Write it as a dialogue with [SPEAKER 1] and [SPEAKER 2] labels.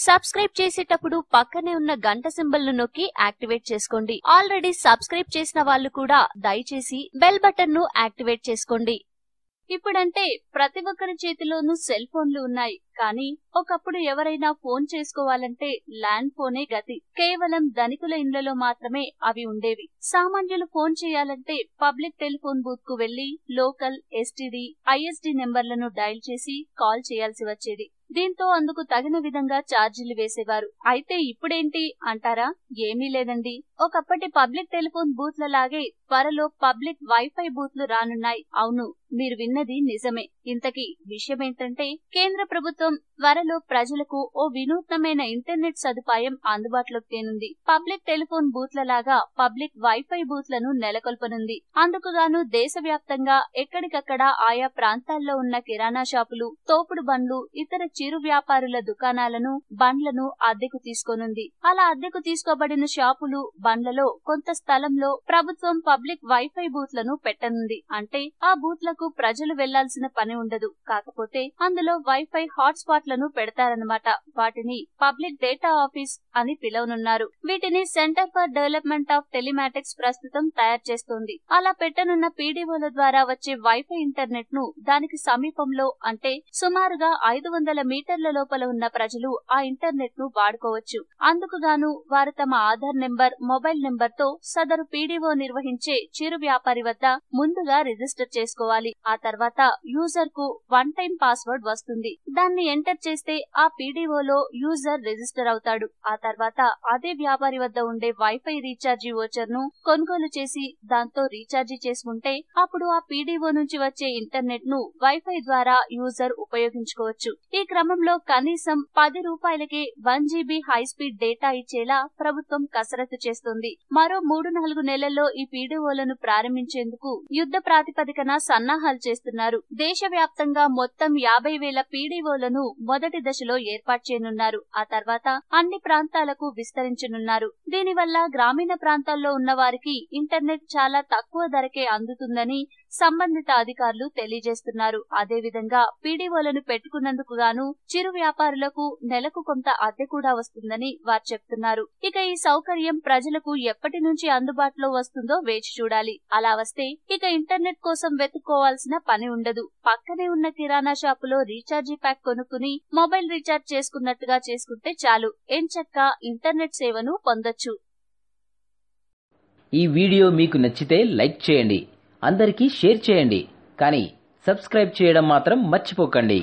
[SPEAKER 1] Subscribe చేసేటప్పుడు పక్కనే ఉన్న గంట సింబల్ ను నొక్కి యాక్టివేట్ చేసుకోండి. ఆల్రెడీ సబ్స్క్రైబ్ చేసిన వాళ్ళు కూడా దయచేసి బెల్ బటన్ ను యాక్టివేట్ చేసుకోండి. ఇప్పుడంటే ప్రతి ఒక్కరి చేతిలోనూ సెల్ ఫోన్లు ఉన్నాయి. కానీ ఒకప్పుడు ఎవరైనా ఫోన్ చేసుకోవాలంటే ల్యాండ్ ఫోనే గతి. కేవలం ధనికుల ఇళ్లలో మాత్రమే అవి ఉండేవి. సామాన్యులు ఫోన్ చేయాలంటే పబ్లిక్ టెలిఫోన్ బూత్ కు వెళ్లి లోకల్, ఎస్టీడీ, ఐఎస్డీ నెంబర్లను డయల్ చేసి కాల్ చేయాల్సి వచ్చేది. దీంతో అందుకు తగిన విధంగా ఛార్జీలు వేసేవారు. అయితే ఇప్పుడేంటి అంటారా? ఏమీ లేదండి. ఒకప్పటి పబ్లిక్ టెలిఫోన్ బూత్ల లాగే త్వరలో పబ్లిక్ వైఫై బూత్లు రానున్నాయి. అవును, మీరు విన్నది నిజమే. ఇంతకీ విషయమేంటంటే, కేంద్ర ప్రభుత్వం త్వరలో ప్రజలకు ఓ వినూత్నమైన ఇంటర్నెట్ సదుపాయం అందుబాటులోకి తేనుంది. పబ్లిక్ టెలిఫోన్ బూత్ల లాగా పబ్లిక్ వైఫై బూత్లను నెలకొల్పనుంది. అందుకుగాను దేశవ్యాప్తంగా ఎక్కడికక్కడ ఆయా ప్రాంతాల్లో ఉన్న కిరాణా షాపులు, తోపుడు బండ్లు, ఇతర చిరు వ్యాపారుల దుకాణాలను, బండ్లను అద్దెకు తీసుకోనుంది. అలా అద్దెకు తీసుకోబడిన షాపులు, బండ్లలో కొంత స్థలంలో ప్రభుత్వం పబ్లిక్ వైఫై బూత్లను పెట్టనుంది. అంటే ఆ బూత్లకు ప్రజలు వెళ్లాల్సిన పని ఉండదు. కాకపోతే అందులో వైఫై హాట్స్పాట్ లను పెడతారన్నమాట. వాటిని పబ్లిక్ డేటా ఆఫీస్ అని పిలవనున్నారు. వీటిని centre for development of telematics ప్రస్తుతం తయారు చేస్తోంది. అలా పెట్టనున్న పీడీఓల ద్వారా వచ్చే వైఫై ఇంటర్నెట్ ను దానికి సమీపంలో, అంటే సుమారుగా 500 మీటర్ల లోపల ఉన్న ప్రజలు ఆ ఇంటర్నెట్ ను వాడుకోవచ్చు. అందుకుగాను వారు తమ ఆధార్ నెంబర్, మొబైల్ నెంబర్ తో సదరు పీడీఓ నిర్వహించే చిరు వ్యాపారి వద్ద ముందుగా రిజిస్టర్ చేసుకోవాలి. ఆ తర్వాత యూజర్ కు వన్ టైం పాస్వర్డ్ వస్తుంది. దాన్ని ఎంటర్ చేస్తే ఆ పీడీఓలో యూజర్ రిజిస్టర్ అవుతాడు. ఆ తర్వాత అదే వ్యాపారి వద్ద ఉండే వైఫై రీఛార్జీ వోచర్ ను కొనుగోలు చేసి దాంతో రీఛార్జీ చేసుకుంటే అప్పుడు ఆ పీడీఓ నుంచి వచ్చే ఇంటర్నెట్ ను వైఫై ద్వారా యూజర్ ఉపయోగించుకోవచ్చు. ఈ క్రమంలో కనీసం 10 రూపాయలకే 1 GB హై స్పీడ్ డేటా ఇచ్చేలా ప్రభుత్వం కసరత్తు చేస్తుంది. మరో 3-4 నెలల్లో ఈ పీడీఓలను ప్రారంభించేందుకు యుద్ధ ప్రాతిపదికన సన్నాహాలు చేస్తున్నారు. దేశవ్యాప్తంగా మొత్తం 50,000 పీడీఓలను మొదటి దశలో ఏర్పాటు చేయనున్నారు. ఆ తర్వాత అన్ని ప్రాంతాలకు విస్తరించనున్నారు. దీనివల్ల గ్రామీణ ప్రాంతాల్లో ఉన్న వారికి ఇంటర్నెట్ చాలా తక్కువ ధరకే అందుతుందని సంబంధిత అధికారులు తెలియజేస్తున్నారు. అదేవిధంగా పీడీఓలను పెట్టుకున్నందుకు గాను చిరు వ్యాపారులకు నెలకు కొంత అద్దె కూడా వస్తుందని వారు చెప్తున్నారు. ఇక ఈ సౌకర్యం ప్రజలకు ఎప్పటి నుంచి అందుబాటులో వస్తుందో వేచి చూడాలి. అలా వస్తే ఇక ఇంటర్నెట్ కోసం వెతుక్కోవాల్సిన పని ఉండదు. పక్కనే ఉన్న కిరాణా షాపులో రీఛార్జీ ప్యాక్ కొనుక్కుని మొబైల్ రీఛార్జ్ చేసుకున్నట్టుగా చేసుకుంటే చాలు, ఎంచక్కా ఇంటర్నెట్ సేవను పొందొచ్చు.
[SPEAKER 2] ఈ వీడియో మీకు నచ్చితే లైక్ చేయండి, అందరికీ షేర్ చేయండి, కానీ సబ్స్క్రైబ్ చేయడం మాత్రం మర్చిపోకండి.